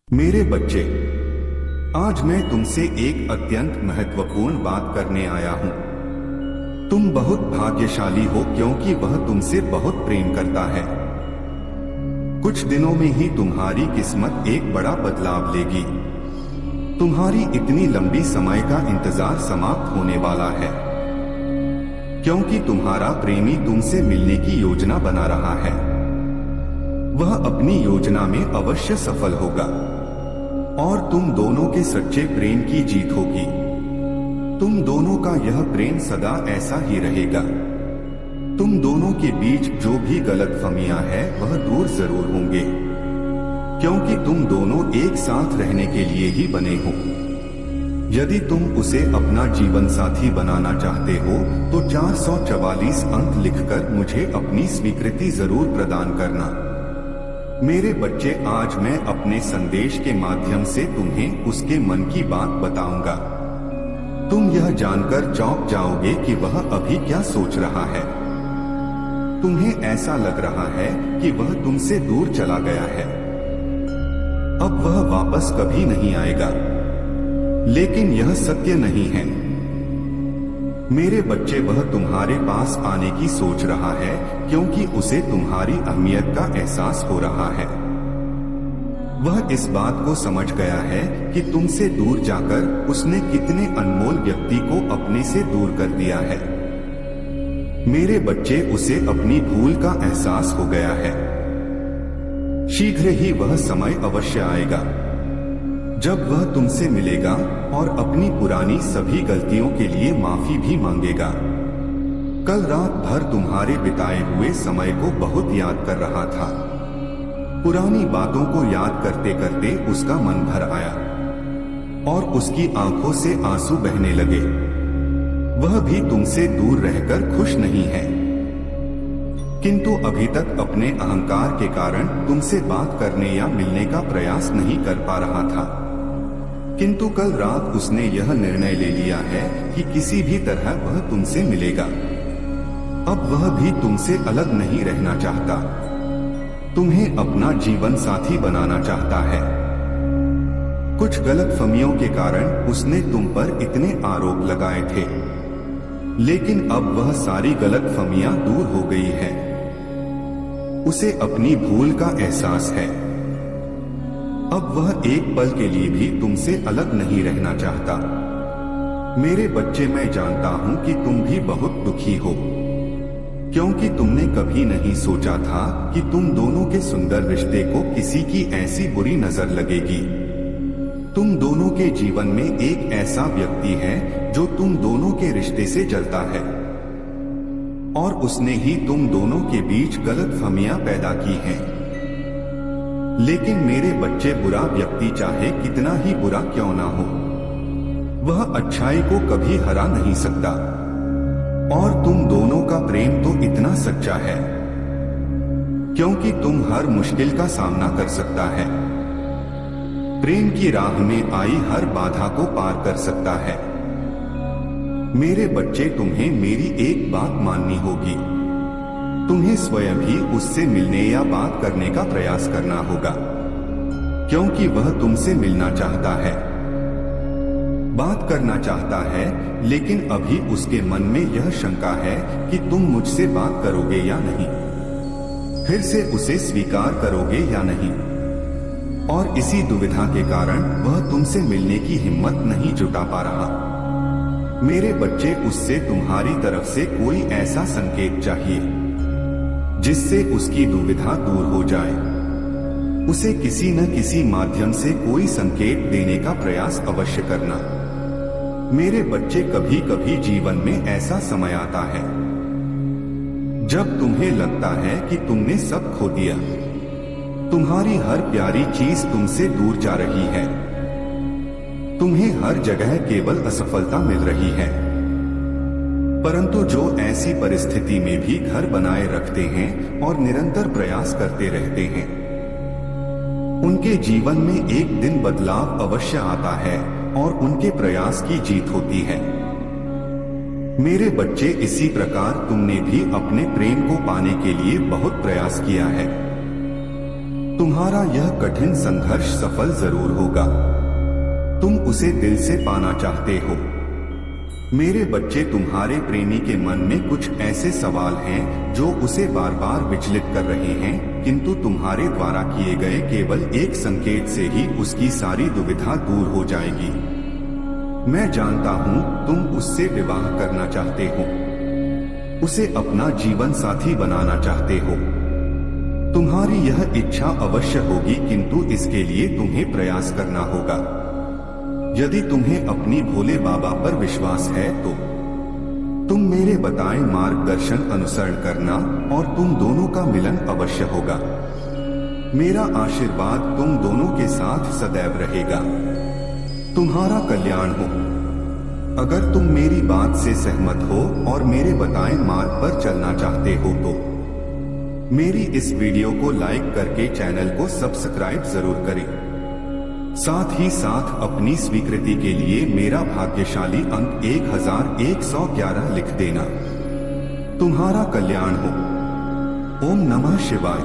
मेरे बच्चे, आज मैं तुमसे एक अत्यंत महत्वपूर्ण बात करने आया हूँ। तुम बहुत भाग्यशाली हो क्योंकि वह तुमसे बहुत प्रेम करता है। कुछ दिनों में ही तुम्हारी किस्मत एक बड़ा बदलाव लेगी। तुम्हारी इतनी लंबी समय का इंतजार समाप्त होने वाला है, क्योंकि तुम्हारा प्रेमी तुमसे मिलने की योजना बना रहा है। वह अपनी योजना में अवश्य सफल होगा और तुम दोनों के सच्चे प्रेम की जीत होगी। तुम दोनों का यह प्रेम सदा ऐसा ही रहेगा। तुम दोनों के बीच जो भी गलतफहमियां हैं वह दूर जरूर होंगे, क्योंकि तुम दोनों एक साथ रहने के लिए ही बने हो। यदि तुम उसे अपना जीवन साथी बनाना चाहते हो तो 444 अंक लिखकर मुझे अपनी स्वीकृति जरूर प्रदान करना। मेरे बच्चे, आज मैं अपने संदेश के माध्यम से तुम्हें उसके मन की बात बताऊंगा। तुम यह जानकर चौंक जाओगे कि वह अभी क्या सोच रहा है। तुम्हें ऐसा लग रहा है कि वह तुमसे दूर चला गया है, अब वह वापस कभी नहीं आएगा, लेकिन यह सत्य नहीं है। मेरे बच्चे, वह तुम्हारे पास आने की सोच रहा है क्योंकि उसे तुम्हारी अहमियत का एहसास हो रहा है। वह इस बात को समझ गया है कि तुमसे दूर जाकर उसने कितने अनमोल व्यक्ति को अपने से दूर कर दिया है। मेरे बच्चे, उसे अपनी भूल का एहसास हो गया है। शीघ्र ही वह समय अवश्य आएगा जब वह तुमसे मिलेगा और अपनी पुरानी सभी गलतियों के लिए माफी भी मांगेगा। कल रात भर तुम्हारे बिताए हुए समय को बहुत याद कर रहा था। पुरानी बातों को याद करते करते उसका मन भर आया और उसकी आंखों से आंसू बहने लगे। वह भी तुमसे दूर रहकर खुश नहीं है, किंतु अभी तक अपने अहंकार के कारण तुमसे बात करने या मिलने का प्रयास नहीं कर पा रहा था। किंतु कल रात उसने यह निर्णय ले लिया है कि किसी भी तरह वह तुमसे मिलेगा। अब वह भी तुमसे अलग नहीं रहना चाहता, तुम्हें अपना जीवन साथी बनाना चाहता है। कुछ गलतफहमियों के कारण उसने तुम पर इतने आरोप लगाए थे, लेकिन अब वह सारी गलतफहमियां दूर हो गई है। उसे अपनी भूल का एहसास है। अब वह एक पल के लिए भी तुमसे अलग नहीं रहना चाहता। मेरे बच्चे, मैं जानता हूं कि तुम भी बहुत दुखी हो, क्योंकि तुमने कभी नहीं सोचा था कि तुम दोनों के सुंदर रिश्ते को किसी की ऐसी बुरी नजर लगेगी। तुम दोनों के जीवन में एक ऐसा व्यक्ति है जो तुम दोनों के रिश्ते से जलता है, और उसने ही तुम दोनों के बीच गलतफहमियां पैदा की हैं। लेकिन मेरे बच्चे, बुरा व्यक्ति चाहे कितना ही बुरा क्यों ना हो, वह अच्छाई को कभी हरा नहीं सकता। और तुम दोनों का प्रेम तो इतना सच्चा है क्योंकि तुम हर मुश्किल का सामना कर सकता है। प्रेम की राह में आई हर बाधा को पार कर सकता है। मेरे बच्चे, तुम्हें मेरी एक बात माननी होगी। तुम्हें स्वयं ही उससे मिलने या बात करने का प्रयास करना होगा, क्योंकि वह तुमसे मिलना चाहता है, बात करना चाहता है, लेकिन अभी उसके मन में यह शंका है कि तुम मुझसे बात करोगे या नहीं, फिर से उसे स्वीकार करोगे या नहीं। और इसी दुविधा के कारण वह तुमसे मिलने की हिम्मत नहीं जुटा पा रहा। मेरे बच्चे, उससे तुम्हारी तरफ से कोई ऐसा संकेत चाहिए जिससे उसकी दुविधा दूर हो जाए। उसे किसी न किसी माध्यम से कोई संकेत देने का प्रयास अवश्य करना। मेरे बच्चे, कभी कभी जीवन में ऐसा समय आता है जब तुम्हें लगता है कि तुमने सब खो दिया। तुम्हारी हर प्यारी चीज तुमसे दूर जा रही है। तुम्हें हर जगह केवल असफलता मिल रही है। परंतु जो ऐसी परिस्थिति में भी घर बनाए रखते हैं और निरंतर प्रयास करते रहते हैं, उनके जीवन में एक दिन बदलाव अवश्य आता है और उनके प्रयास की जीत होती है। मेरे बच्चे, इसी प्रकार तुमने भी अपने प्रेम को पाने के लिए बहुत प्रयास किया है। तुम्हारा यह कठिन संघर्ष सफल जरूर होगा। तुम उसे दिल से पाना चाहते हो। मेरे बच्चे, तुम्हारे प्रेमी के मन में कुछ ऐसे सवाल हैं जो उसे बार बार विचलित कर रहे हैं, किंतु तुम्हारे द्वारा किए गए केवल एक संकेत से ही उसकी सारी दुविधा दूर हो जाएगी। मैं जानता हूँ तुम उससे विवाह करना चाहते हो, उसे अपना जीवन साथी बनाना चाहते हो। तुम्हारी यह इच्छा अवश्य होगी, किंतु इसके लिए तुम्हें प्रयास करना होगा। यदि तुम्हें अपनी भोले बाबा पर विश्वास है तो तुम मेरे बताए मार्गदर्शन अनुसरण करना और तुम दोनों का मिलन अवश्य होगा। मेरा आशीर्वाद तुम दोनों के साथ सदैव रहेगा। तुम्हारा कल्याण हो। अगर तुम मेरी बात से सहमत हो और मेरे बताए मार्ग पर चलना चाहते हो तो मेरी इस वीडियो को लाइक करके चैनल को सब्सक्राइब जरूर करें। साथ ही साथ अपनी स्वीकृति के लिए मेरा भाग्यशाली अंक 1111 लिख देना। तुम्हारा कल्याण हो। ओम नमः शिवाय।